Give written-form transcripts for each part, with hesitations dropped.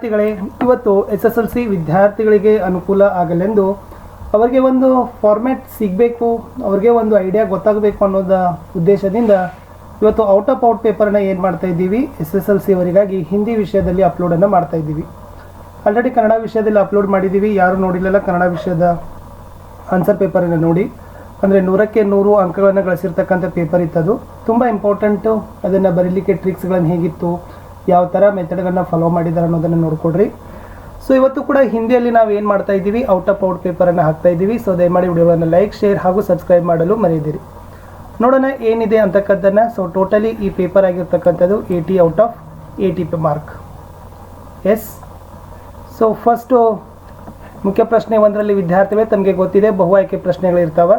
ವಿದ್ಯಾರ್ಥಿಗಳೇ, ಇವತ್ತು SSLC ವಿದ್ಯಾರ್ಥಿಗಳಿಗೆ ಅನುಕೂಲ ಆಗಲೆಂದು ಅವರಿಗೆ ಒಂದು ಫಾರ್ಮ್ಯಾಟ್ ಸಿಗಬೇಕು, ಅವರಿಗೆ ಒಂದು ಐಡಿಯಾ ಗೊತ್ತಾಗಬೇಕು ಅನ್ನೋದ ಉದ್ದೇಶದಿಂದ ಇವತ್ತು ಔಟ್ ಆಫ್ ಔಟ್ ಪೇಪರ್ನ ಏನು ಮಾಡ್ತಾ ಇದ್ದೀವಿ, SSLC ಅವರಿಗಾಗಿ ಹಿಂದಿ ವಿಷಯದಲ್ಲಿ ಅಪ್ಲೋಡನ್ನು ಮಾಡ್ತಾ ಇದ್ದೀವಿ. ಆಲ್ರೆಡಿ ಕನ್ನಡ ವಿಷಯದಲ್ಲಿ ಅಪ್ಲೋಡ್ ಮಾಡಿದ್ದೀವಿ. ಯಾರು ನೋಡಿಲ್ಲಲ್ಲ ಕನ್ನಡ ವಿಷಯದ ಆನ್ಸರ್ ಪೇಪರನ್ನು ನೋಡಿ. ಅಂದರೆ 100ಕ್ಕೆ 100 ಅಂಕಗಳನ್ನು ಗಳಿಸಿರ್ತಕ್ಕಂಥ ಪೇಪರ್ ಇತ್ತದು. ತುಂಬ ಇಂಪಾರ್ಟೆಂಟು. ಅದನ್ನು ಬರೀಲಿಕ್ಕೆ ಟ್ರಿಕ್ಸ್ಗಳನ್ನು ಹೇಗಿತ್ತು, ಯಾವ ಥರ ಮೆಥಡ್ಗಳನ್ನು ಫಾಲೋ ಮಾಡಿದ್ದಾರೆ ಅನ್ನೋದನ್ನು ನೋಡ್ಕೊಡ್ರಿ. ಸೊ ಇವತ್ತು ಕೂಡ ಹಿಂದಿಯಲ್ಲಿ ನಾವು ಏನು ಮಾಡ್ತಾ ಇದ್ದೀವಿ, ಔಟ್ ಆಫ್ ಔಟ್ ಪೇಪರನ್ನು ಹಾಕ್ತಾ ಇದ್ದೀವಿ. ಸೊ ದಯಮಾಡಿ ವಿಡಿಯೋವನ್ನು ಲೈಕ್, ಶೇರ್ ಹಾಗೂ ಸಬ್ಸ್ಕ್ರೈಬ್ ಮಾಡಲು ಮರೆಯದಿರಿ. ನೋಡೋಣ ಏನಿದೆ ಅಂತಕ್ಕಂಥದ್ದನ್ನು. ಸೊ ಟೋಟಲಿ ಈ ಪೇಪರ್ ಆಗಿರ್ತಕ್ಕಂಥದ್ದು 80 out of 80 marks. So first ಮುಖ್ಯ ಪ್ರಶ್ನೆ 1ರಲ್ಲಿ ವಿದ್ಯಾರ್ಥಿಗಳೇ ತಮಗೆ ಗೊತ್ತಿದೆ ಬಹು ಆಯ್ಕೆ ಪ್ರಶ್ನೆಗಳಿರ್ತಾವೆ.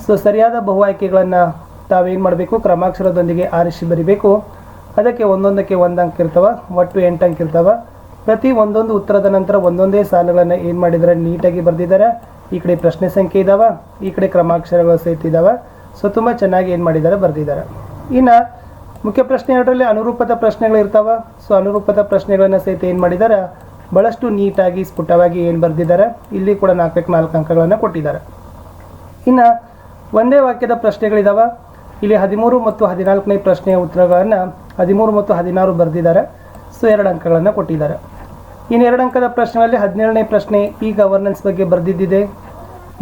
ಸೊ ಸರಿಯಾದ ಬಹು ಆಯ್ಕೆಗಳನ್ನು ತಾವೇನು ಮಾಡಬೇಕು, ಕ್ರಮಾಕ್ಷರದೊಂದಿಗೆ ಆರಿಸಿ ಬರಿಬೇಕು. ಅದಕ್ಕೆ ಒಂದೊಂದಕ್ಕೆ 1 ಅಂಕ ಇರ್ತವೆ, ಒಟ್ಟು 8 ಅಂಕ ಇರ್ತವೆ. ಪ್ರತಿ ಒಂದೊಂದು ಉತ್ತರದ ನಂತರ ಒಂದೊಂದೇ ಸಾಲುಗಳನ್ನು ಏನು ಮಾಡಿದ್ದಾರೆ, ನೀಟಾಗಿ ಬರೆದಿದ್ದಾರೆ. ಈ ಕಡೆ ಪ್ರಶ್ನೆ ಸಂಖ್ಯೆ ಇದ್ದಾವೆ, ಈ ಕಡೆ ಕ್ರಮಾಕ್ಷರಗಳು ಸಹಿತ ಇದ್ದಾವೆ. ಸೊ ತುಂಬ ಚೆನ್ನಾಗಿ ಏನು ಮಾಡಿದ್ದಾರೆ, ಬರೆದಿದ್ದಾರೆ. ಇನ್ನು ಮುಖ್ಯ ಪ್ರಶ್ನೆ 2ರಲ್ಲಿ ಅನುರೂಪದ ಪ್ರಶ್ನೆಗಳು ಇರ್ತಾವೆ. ಸೊ ಅನುರೂಪದ ಪ್ರಶ್ನೆಗಳನ್ನು ಸಹಿತ ಏನು ಮಾಡಿದ್ದಾರೆ, ಭಾಳಷ್ಟು ನೀಟಾಗಿ ಸ್ಫುಟವಾಗಿ ಏನು ಬರೆದಿದ್ದಾರೆ. ಇಲ್ಲಿ ಕೂಡ 4ಕ್ಕೆ 4 ಅಂಕಗಳನ್ನು ಕೊಟ್ಟಿದ್ದಾರೆ. ಇನ್ನು ಒಂದೇ ವಾಕ್ಯದ ಪ್ರಶ್ನೆಗಳಿದ್ದಾವೆ. ಇಲ್ಲಿ 13 ಮತ್ತು 14ನೇ ಪ್ರಶ್ನೆಯ ಉತ್ತರಗಳನ್ನು 13 ಮತ್ತು 16 ಬರೆದಿದ್ದಾರೆ. ಸೊ 2 ಅಂಕಗಳನ್ನು ಕೊಟ್ಟಿದ್ದಾರೆ. ಇನ್ನು 2 ಅಂಕದ ಪ್ರಶ್ನೆಯಲ್ಲಿ 17ನೇ ಪ್ರಶ್ನೆ ಈ ಗವರ್ನೆನ್ಸ್ ಬಗ್ಗೆ ಬರೆದಿದ್ದಿದೆ.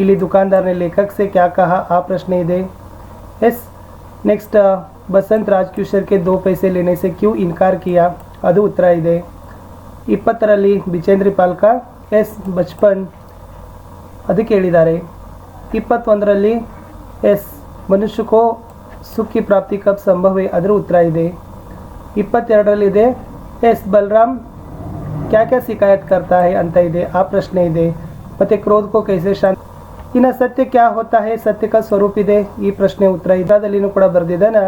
ಇಲ್ಲಿ ದುಕಾನ್ದಾರನೇ ಲೇಖಕ್ ಸೆ ಕ್ಯಾ ಕಹಾ ಆ ಪ್ರಶ್ನೆ ಇದೆ. S. Next Basant Rajkishore K 2 ಪೈಸೆ ಲೇನೆ ಸೆ ಕ್ಯೂ ಇನ್ಕಾರ ಕಿಯಾ, ಅದು ಉತ್ತರ ಇದೆ. 20ರಲ್ಲಿ ಬಿಚೇಂದ್ರಿ ಪಾಲ್ಕ ಎಸ್ ಬಚ್ಪನ್ ಅದು ಕೇಳಿದ್ದಾರೆ. 21ರಲ್ಲಿ ಎಸ್ ಮನುಷ್ಯ ಕೋ ಸುಖ ಕಿ ಪ್ರಾಪ್ತಿ ಕಬ್ ಸಂಭವ ಹೈ, ಅದರ ಉತ್ತರ ಇದೆ. 22ರಲ್ಲಿದೆ ಎಸ್ ಬಲರಾಮ್ ಕ್ಯಾ ಕ್ಯಾ ಶಿಕಾಯತ್ ಕರ್ತಾ ಹೈ ಅಂತ ಇದೆ, ಆ ಪ್ರಶ್ನೆ ಇದೆ. ಮತ್ತು ಕ್ರೋಧ ಕೋ ಕೈಸೆ ಶಾಂತ. ಇನ್ನು ಸತ್ಯ ಕ್ಯಾ ಹೋತಾ ಹೈ, ಸತ್ಯ ಕಾ ಸ್ವರೂಪ ಇದೆ, ಈ ಪ್ರಶ್ನೆ ಉತ್ತರ ಇದರಲ್ಲಿನೂ ಕೂಡ ಬರೆದಿದ್ದಾನೆ.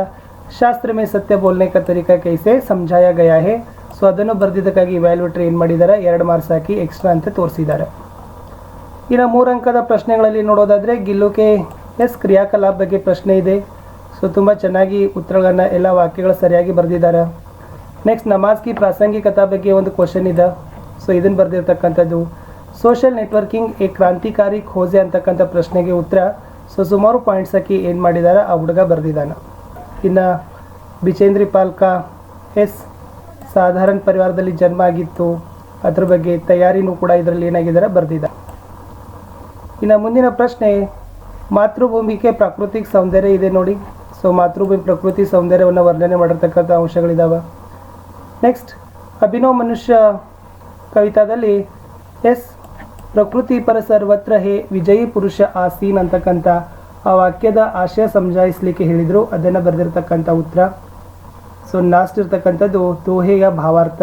ಶಾಸ್ತ್ರ ಮೇ ಸತ್ಯ ಬೋಲ್ನೆ ಕಾ ತರೀಕಾ ಕೈಸೆ ಸಮझाया गया है. ಸೊ ಅದನ್ನು ಬರೆದಿದ್ದಕ್ಕಾಗಿ ಇವ್ಯಾಲ್ಯೂಟರ್ ಏನು ಮಾಡಿದ್ದಾರೆ, 2 ಮಾರ್ಕ್ಸ್ ಹಾಕಿ ಎಕ್ಸ್ಟ್ರಾ ಅಂತ ತೋರಿಸಿದ್ದಾರೆ. ಇನ್ನು 3 ಅಂಕದ ಪ್ರಶ್ನೆಗಳಲ್ಲಿ ನೋಡೋದಾದರೆ ಗಿಲ್ಲುಕೆ ಎಸ್ ಕ್ರಿಯಾಕಲಾಪ ಬಗ್ಗೆ ಪ್ರಶ್ನೆ ಇದೆ. ಸೊ ತುಂಬ ಚೆನ್ನಾಗಿ ಉತ್ತರಗಳನ್ನು ಎಲ್ಲ ವಾಕ್ಯಗಳು ಸರಿಯಾಗಿ ಬರೆದಿದ್ದಾರೆ. ನೆಕ್ಸ್ಟ್ ನಮಾಜ್ ಕಿ ಪ್ರಾಸಂಗಿಕತಾ ಬಗ್ಗೆ ಒಂದು ಕ್ವಶನ್ ಇದೆ. ಸೊ ಇದನ್ನು ಬರೆದಿರ್ತಕ್ಕಂಥದ್ದು ಸೋಷಿಯಲ್ ನೆಟ್ವರ್ಕಿಂಗ್ ಎ ಕ್ರಾಂತಿಕಾರಿ ಖೋಜೆ ಅಂತಕ್ಕಂಥ ಪ್ರಶ್ನೆಗೆ ಉತ್ತರ. ಸೊ ಸುಮಾರು ಪಾಯಿಂಟ್ಸ್ ಹಾಕಿ ಏನು ಮಾಡಿದ್ದಾರೆ, ಆ ಹುಡುಗ ಬರೆದಿದ್ದಾನೆ. ಇನ್ನು ಬಿಚೇಂದ್ರಿ ಪಾಲ್ಕ ಎಸ್ ಸಾಧಾರಣ ಪರಿವಾರದಲ್ಲಿ ಜನ್ಮ ಆಗಿತ್ತು, ಅದ್ರ ಬಗ್ಗೆ ತಯಾರಿನೂ ಕೂಡ ಇದರಲ್ಲಿ ಏನಾಗಿದ್ದಾರೆ, ಬರೆದಿದ್ದಾರೆ. ಇನ್ನು ಮುಂದಿನ ಪ್ರಶ್ನೆ ಮಾತೃಭೂಮಿಗೆ ಪ್ರಾಕೃತಿಕ ಸೌಂದರ್ಯ ಇದೆ ನೋಡಿ. ಸೊ ಮಾತೃಭೂಮಿ ಪ್ರಕೃತಿ ಸೌಂದರ್ಯವನ್ನು ವರ್ಣನೆ ಮಾಡಿರ್ತಕ್ಕಂಥ ಅಂಶಗಳಿದ್ದಾವೆ. ನೆಕ್ಸ್ಟ್ ಅಭಿನವ್ ಮನುಷ್ಯ ಕವಿತಾದಲ್ಲಿ ಎಸ್ ಪ್ರಕೃತಿ ಪರ ಸರ್ವತ್ರ ಹೇ ವಿಜಯಿ ಪುರುಷ ಆಸೀನ್ ಅಂತಕ್ಕಂಥ ಆ ವಾಕ್ಯದ ಆಶಯ ಸಮಜಾಯಿಸಲಿಕ್ಕೆ ಹೇಳಿದರು, ಅದನ್ನು ಬರೆದಿರ್ತಕ್ಕಂಥ ಉತ್ತರ. ಸೊ ಲಾಸ್ಟ್ ಇರ್ತಕ್ಕಂಥದ್ದು ದೋಹೆಯ ಭಾವಾರ್ಥ.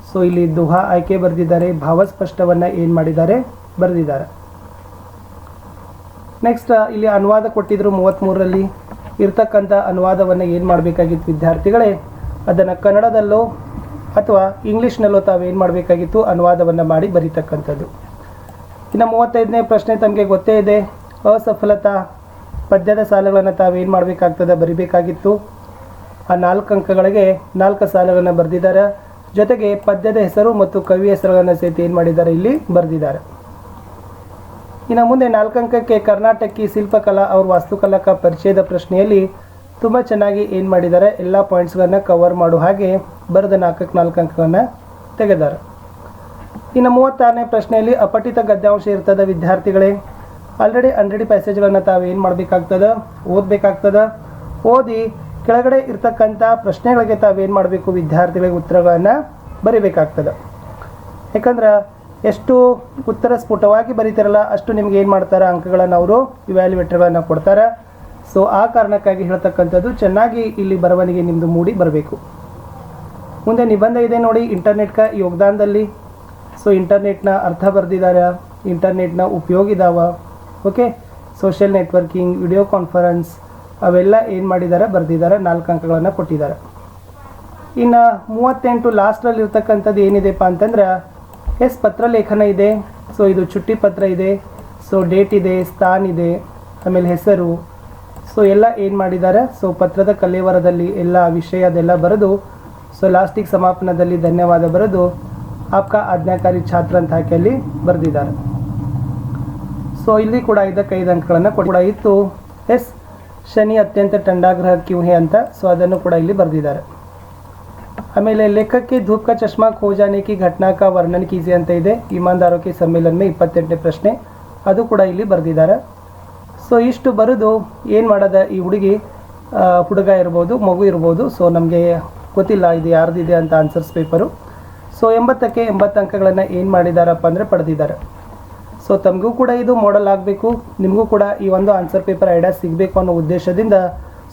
ಸೊ ಇಲ್ಲಿ ದೋಹಾ ಆಯ್ಕೆ ಬರೆದಿದ್ದಾರೆ, ಭಾವಸ್ಪಷ್ಟವನ್ನು ಏನು ಮಾಡಿದ್ದಾರೆ, ಬರೆದಿದ್ದಾರೆ. ನೆಕ್ಸ್ಟ್ ಇಲ್ಲಿ ಅನುವಾದ ಕೊಟ್ಟಿದ್ರು 33ರಲ್ಲಿ. ಇರ್ತಕ್ಕಂಥ ಅನುವಾದವನ್ನು ಏನು ಮಾಡಬೇಕಾಗಿತ್ತು ವಿದ್ಯಾರ್ಥಿಗಳೇ, ಅದನ್ನು ಕನ್ನಡದಲ್ಲೋ ಅಥವಾ ಇಂಗ್ಲೀಷ್ನಲ್ಲೋ ತಾವೇನು ಮಾಡಬೇಕಾಗಿತ್ತು, ಅನುವಾದವನ್ನು ಮಾಡಿ ಬರೀತಕ್ಕಂಥದ್ದು. ಇನ್ನು 35ನೇ ಪ್ರಶ್ನೆ ತಮಗೆ ಗೊತ್ತೇ ಇದೆ. ಅಸಫಲತಾ ಪದ್ಯದ ಸಾಲುಗಳನ್ನು ತಾವೇನು ಮಾಡಬೇಕಾಗ್ತದೆ, ಬರಿಬೇಕಾಗಿತ್ತು. ಆ 4 ಅಂಕಗಳಿಗೆ 4 ಸಾಲುಗಳನ್ನು ಬರೆದಿದ್ದಾರೆ. ಜೊತೆಗೆ ಪದ್ಯದ ಹೆಸರು ಮತ್ತು ಕವಿ ಹೆಸರುಗಳನ್ನು ಸಹಿತ ಏನು ಮಾಡಿದ್ದಾರೆ, ಇಲ್ಲಿ ಬರೆದಿದ್ದಾರೆ. ಇನ್ನು ಮುಂದೆ 4 ಅಂಕಕ್ಕೆ ಕರ್ನಾಟಕಿ ಶಿಲ್ಪಕಲಾ ಅವ್ರ ವಾಸ್ತುಕಲಾ ಕಾ ಪರಿಚಯದ ಪ್ರಶ್ನೆಯಲ್ಲಿ ತುಂಬ ಚೆನ್ನಾಗಿ ಏನು ಮಾಡಿದ್ದಾರೆ, ಎಲ್ಲ ಪಾಯಿಂಟ್ಸ್ಗಳನ್ನು ಕವರ್ ಮಾಡೋ ಹಾಗೆ ಬರೆದ 4ಕ್ಕೆ 4 ಅಂಕಗಳನ್ನು ತೆಗೆದಾರೆ. ಇನ್ನು 36ನೇ ಪ್ರಶ್ನೆಯಲ್ಲಿ ಅಪಠಿತ ಗದ್ಯಾಂಶ ಇರ್ತದೆ ವಿದ್ಯಾರ್ಥಿಗಳೇ. ಆಲ್ರೆಡಿ 100 ಪ್ಯಾಸೇಜ್ಗಳನ್ನು ತಾವು ಏನು ಮಾಡಬೇಕಾಗ್ತದೆ, ಓದಬೇಕಾಗ್ತದೆ. ಓದಿ ಕೆಳಗಡೆ ಇರ್ತಕ್ಕಂಥ ಪ್ರಶ್ನೆಗಳಿಗೆ ತಾವೇನು ಮಾಡಬೇಕು, ವಿದ್ಯಾರ್ಥಿಗಳಿಗೆ ಉತ್ತರಗಳನ್ನು ಬರೀಬೇಕಾಗ್ತದೆ. ಯಾಕಂದ್ರೆ ಎಷ್ಟು ಉತ್ತರ ಸ್ಫುಟವಾಗಿ ಬರೀತಾರಲ್ಲ ಅಷ್ಟು ನಿಮ್ಗೆ ಏನು ಮಾಡ್ತಾರೆ, ಅಂಕಗಳನ್ನು ಅವರು ಇವ್ಯಾಲ್ಯೂಯೇಟರ್ಗಳನ್ನು ಕೊಡ್ತಾರೆ. ಸೊ ಆ ಕಾರಣಕ್ಕಾಗಿ ಹೇಳ್ತಕ್ಕಂಥದ್ದು ಚೆನ್ನಾಗಿ ಇಲ್ಲಿ ಬರವಣಿಗೆ ನಿಮ್ಮದು ಮೂಡಿ ಬರಬೇಕು. ಮುಂದೆ ನಿಬಂಧ ಇದೆ ನೋಡಿ ಇಂಟರ್ನೆಟ್ಕ ಯೋಗದಾನದಲ್ಲಿ. ಸೊ ಇಂಟರ್ನೆಟ್ನ ಅರ್ಥ ಬರೆದಿದ್ದಾರೆ, ಇಂಟರ್ನೆಟ್ನ ಉಪಯೋಗ ಇದಾವೆ. Okay, social networking, video conference ಅವೆಲ್ಲ ಏನು ಮಾಡಿದ್ದಾರೆ, ಬರೆದಿದ್ದಾರೆ. 4 ಅಂಕಗಳನ್ನು ಕೊಟ್ಟಿದ್ದಾರೆ. ಇನ್ನು 38 ಲಾಸ್ಟ್ರಲ್ಲಿ ಇರ್ತಕ್ಕಂಥದ್ದು ಏನಿದೆಪ್ಪ ಅಂತಂದ್ರೆ ಎಸ್ ಪತ್ರಲೇಖನ ಇದೆ. ಸೊ ಇದು ಚುಟ್ಟಿ ಪತ್ರ ಇದೆ. ಸೊ ಡೇಟ್ ಇದೆ, ಸ್ಥಾನ ಇದೆ, ಆಮೇಲೆ ಹೆಸರು. ಸೊ ಎಲ್ಲ ಏನು ಮಾಡಿದ್ದಾರೆ, ಸೊ ಪತ್ರದ ಕಲೇವರದಲ್ಲಿ ಎಲ್ಲ ವಿಷಯ ಅದೆಲ್ಲ ಬರೆದು ಸೊ ಲಾಸ್ಟಿಗೆ ಸಮಾಪನದಲ್ಲಿ ಧನ್ಯವಾದ ಬರೆದು ಆಪ್ಕಾ ಆಜ್ಞಾಕಾರಿ ಛಾತ್ರ ಅಂತ ಹಾಕಿ ಅಲ್ಲಿ ಬರೆದಿದ್ದಾರೆ. ಸೊ ಇಲ್ಲಿ ಕೂಡ 5 ಅಂಕಗಳನ್ನು ಕೂಡ ಇತ್ತು. ಎಸ್ ಶನಿ ಅತ್ಯಂತ ठंडाग्रह क्यों है ಅಂತ ಸೊ ಅದನ್ನು ಕೂಡ ಇಲ್ಲಿ ಬರೆದಿದ್ದಾರೆ. ಆಮೇಲೆ ಲೇಖಕ್ಕೆ धूप का चश्मा खो जाने की घटना का वर्णन कीजिए ಅಂತ ಇದೆ. ईमानदारों के सम्मेलन में 28ನೇ ಪ್ರಶ್ನೆ, ಅದು ಕೂಡ ಇಲ್ಲಿ ಬರೆದಿದ್ದಾರೆ. ಸೊ ಇಷ್ಟು ಬರೆದು ಏನು ಮಾಡೋದ, ಈ ಹುಡುಗ ಇರ್ಬೋದು, ಮಗು ಇರ್ಬೋದು, ಸೊ ನಮಗೆ ಗೊತ್ತಿಲ್ಲ ಇದು ಯಾರ್ದಿದೆ ಅಂತ ಆನ್ಸರ್ಸ್ ಪೇಪರು. ಸೊ 80ಕ್ಕೆ 80 ಅಂಕಗಳನ್ನು ಏನು ಮಾಡಿದಾರಪ್ಪ ಅಂದರೆ ಪಡೆದಿದ್ದಾರೆ. ಸೊ ತಮಗೂ ಕೂಡ ಇದು ಮಾಡೆಲ್ ಆಗಬೇಕು, ನಿಮಗೂ ಕೂಡ ಈ ಒಂದು ಆನ್ಸರ್ ಪೇಪರ್ ಐಡಿಯಾ ಸಿಗಬೇಕು ಅನ್ನೋ ಉದ್ದೇಶದಿಂದ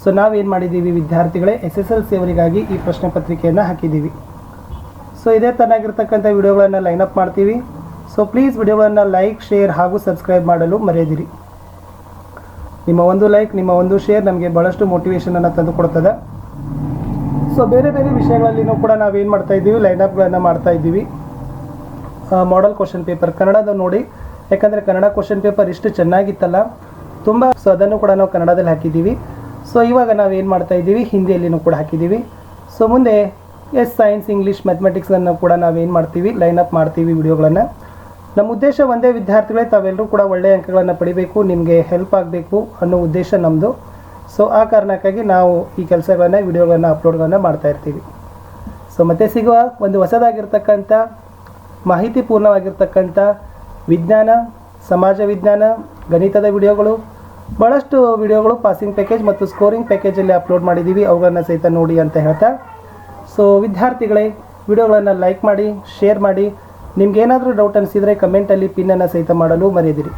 ಸೊ ನಾವೇನು ಮಾಡಿದ್ದೀವಿ ವಿದ್ಯಾರ್ಥಿಗಳೇ, SSLC ಅವರಿಗಾಗಿ ಈ ಪ್ರಶ್ನೆ ಪತ್ರಿಕೆಯನ್ನು ಹಾಕಿದ್ದೀವಿ. ಸೊ ಇದೇ ತನ್ನಾಗಿರ್ತಕ್ಕಂಥ ವಿಡಿಯೋಗಳನ್ನು ಲೈನಪ್ ಮಾಡ್ತೀವಿ. ಸೊ ಪ್ಲೀಸ್ ವಿಡಿಯೋಗಳನ್ನು ಲೈಕ್, ಶೇರ್ ಹಾಗೂ ಸಬ್ಸ್ಕ್ರೈಬ್ ಮಾಡಲು ಮರೆಯದಿರಿ. ನಿಮ್ಮ ಒಂದು ಲೈಕ್, ನಿಮ್ಮ ಒಂದು ಶೇರ್ ನಮಗೆ ಭಾಳಷ್ಟು ಮೋಟಿವೇಶನನ್ನು ತಂದು ಕೊಡ್ತದೆ. ಸೊ ಬೇರೆ ಬೇರೆ ವಿಷಯಗಳಲ್ಲಿನೂ ಕೂಡ ನಾವೇನು ಮಾಡ್ತಾ ಇದ್ದೀವಿ, ಲೈನಪ್ಗಳನ್ನು ಮಾಡ್ತಾ ಇದ್ದೀವಿ. ಮಾಡೆಲ್ ಕ್ವಶನ್ ಪೇಪರ್ ಕನ್ನಡದ ನೋಡಿ, ಯಾಕಂದರೆ ಕನ್ನಡ ಕ್ವಶನ್ ಪೇಪರ್ ಇಷ್ಟು ಚೆನ್ನಾಗಿತ್ತಲ್ಲ ತುಂಬ, ಸೊ ಅದನ್ನು ಕೂಡ ನಾವು ಕನ್ನಡದಲ್ಲಿ ಹಾಕಿದ್ದೀವಿ. ಸೊ ಇವಾಗ ನಾವೇನು ಮಾಡ್ತಾ ಇದ್ದೀವಿ, ಹಿಂದಿಯಲ್ಲಿನೂ ಕೂಡ ಹಾಕಿದ್ದೀವಿ. ಸೊ ಮುಂದೆ ಸೈನ್ಸ್, ಇಂಗ್ಲೀಷ್, ಮ್ಯಾಥಮೆಟಿಕ್ಸನ್ನು ಕೂಡ ನಾವೇನು ಮಾಡ್ತೀವಿ, ಲೈನಪ್ ಮಾಡ್ತೀವಿ ವಿಡಿಯೋಗಳನ್ನು. ನಮ್ಮ ಉದ್ದೇಶ ಒಂದೇ ವಿದ್ಯಾರ್ಥಿಗಳೇ, ತಾವೆಲ್ಲರೂ ಕೂಡ ಒಳ್ಳೆಯ ಅಂಕಗಳನ್ನು ಪಡಿಬೇಕು, ನಿಮಗೆ ಹೆಲ್ಪ್ ಆಗಬೇಕು ಅನ್ನೋ ಉದ್ದೇಶ ನಮ್ಮದು. ಸೊ ಆ ಕಾರಣಕ್ಕಾಗಿ ನಾವು ಈ ಕೆಲಸಗಳನ್ನು, ವಿಡಿಯೋಗಳನ್ನು ಅಪ್ಲೋಡ್ಗಳನ್ನು ಮಾಡ್ತಾ ಇರ್ತೀವಿ. ಸೊ ಮತ್ತೆ ಸಿಗುವ ಒಂದು ಹೊಸದಾಗಿರ್ತಕ್ಕಂಥ ಮಾಹಿತಿಪೂರ್ಣವಾಗಿರ್ತಕ್ಕಂಥ ವಿಜ್ಞಾನ, ಸಮಾಜ ವಿಜ್ಞಾನ, ಗಣಿತದ ವಿಡಿಯೋಗಳು, ಭಾಳಷ್ಟು ವಿಡಿಯೋಗಳು ಪಾಸಿಂಗ್ ಪ್ಯಾಕೇಜ್ ಮತ್ತು ಸ್ಕೋರಿಂಗ್ ಪ್ಯಾಕೇಜಲ್ಲಿ ಅಪ್ಲೋಡ್ ಮಾಡಿದ್ದೀವಿ, ಅವುಗಳನ್ನು ಸಹಿತ ನೋಡಿ ಅಂತ ಹೇಳ್ತಾ. ಸೊ ವಿದ್ಯಾರ್ಥಿಗಳೇ, ವಿಡಿಯೋಗಳನ್ನು ಲೈಕ್ ಮಾಡಿ, ಶೇರ್ ಮಾಡಿ. ನಿಮ್ಗೇನಾದರೂ ಡೌಟ್ ಅನಿಸಿದರೆ ಕಮೆಂಟಲ್ಲಿ ಪಿನ್ನನ್ನು ಸಹಿತ ಮಾಡಲು ಮರೆಯದಿರಿ.